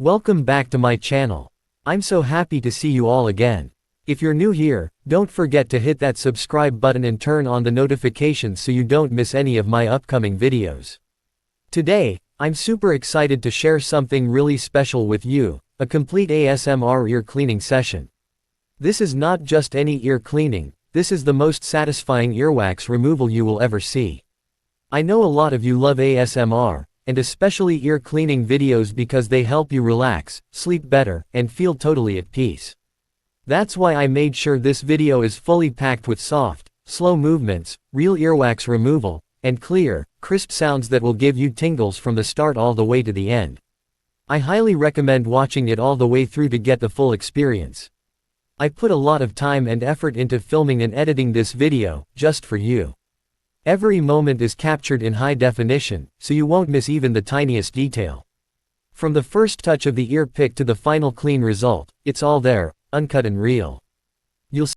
Welcome back to my channel. I'm so happy to see you all again. If you're new here, don't forget to hit that subscribe button and turn on the notifications so you don't miss any of my upcoming videos. Today, I'm super excited to share something really special with you, a complete ASMR ear cleaning session. This is not just any ear cleaning, this is the most satisfying earwax removal you will ever see. I know a lot of you love ASMR, and especially ear cleaning videos because they help you relax, sleep better, and feel totally at peace. That's why I made sure this video is fully packed with soft, slow movements, real earwax removal, and clear, crisp sounds that will give you tingles from the start all the way to the end. I highly recommend watching it all the way through to get the full experience. I put a lot of time and effort into filming and editing this video, just for you. Every moment is captured in high definition, so you won't miss even the tiniest detail. From the first touch of the ear pick to the final clean result, it's all there, uncut and real. You'll